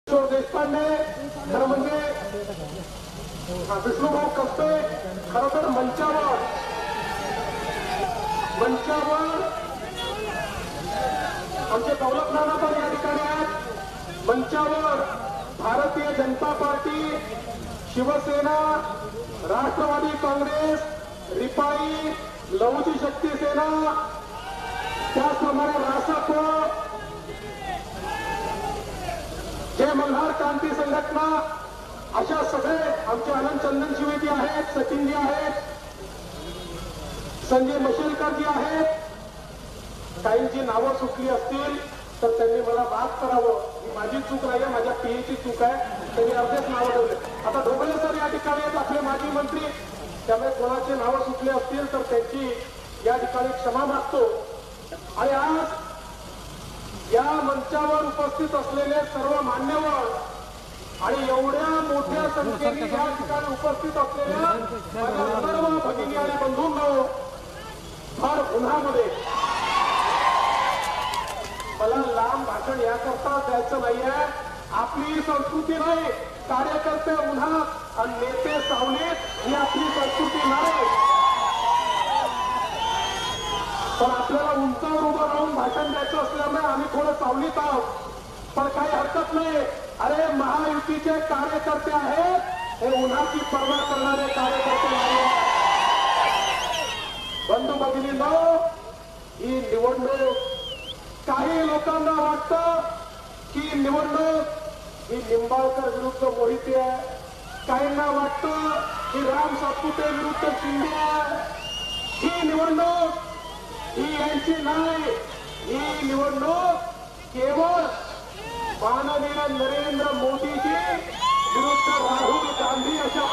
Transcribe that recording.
किशोर देशपांडे खरं म्हणजे विष्णुभाऊ कप्पे खरं तर मंचावर आमचे दौलत नाना पण या ठिकाणी आहेत। मंचावर भारतीय जनता पार्टी, शिवसेना, राष्ट्रवादी काँग्रेस, रिपाई, लहुजी शक्ती सेना, त्याचप्रमाणे रासप, जय मल्हार क्रांती संघटना, अशा सगळे आमचे आनंद चंदन शिवेजी आहेत, सचिनजी आहेत, संजय मशेलकरजी आहेत। काहींची नावं सुटली असतील तर त्यांनी मला माफ करावं, ही माझी चूक नाही, माझ्या पीएची चूक आहे, त्यांनी अर्धेच नावं ठेवले। आता ढोबळे सर या ठिकाणी आहेत, आपले माजी मंत्री, त्यामुळे कोणाचे नावं सुटले असतील तर त्यांची या ठिकाणी क्षमा मागतो। आणि आज या मंचावर उपस्थित असलेले सर्व मान्यवर आणि एवढ्या मोठ्या संख्येने या ठिकाणी उपस्थित असलेल्या माझ्या सर्व भगिनी आणि बंधूंनो, फार उन्हामध्ये मला लांब भाषण याकरता द्यायचं नाहीये। आपली संस्कृती नाही, कार्यकर्ते उन्हात आणि नेते सावलीत, ही आपली संस्कृती नाही। पण आपल्याला उंचावर उभं राहून भाषण द्यायचं असल्यामुळे आम्ही थोडं सावलीत आहोत, पण काही हरकत नाही। अरे महायुतीचे कार्यकर्ते आहेत, हे उन्हाची पर्वा करणारे कार्यकर्ते नाही। बंधू भगिनींनो, ही निवडणूक काही लोकांना वाटतं की निवडणूक ही निंबाळकर विरुद्ध मोहिते आहे, काहींना वाटतं की राम सातपुते विरुद्ध शिंदे आहे। ही निवडणूक ही यांची नाही, ही निवडणूक केवळ माननीय नरेंद्र मोदीजी विरुद्ध राहुल गांधी अशा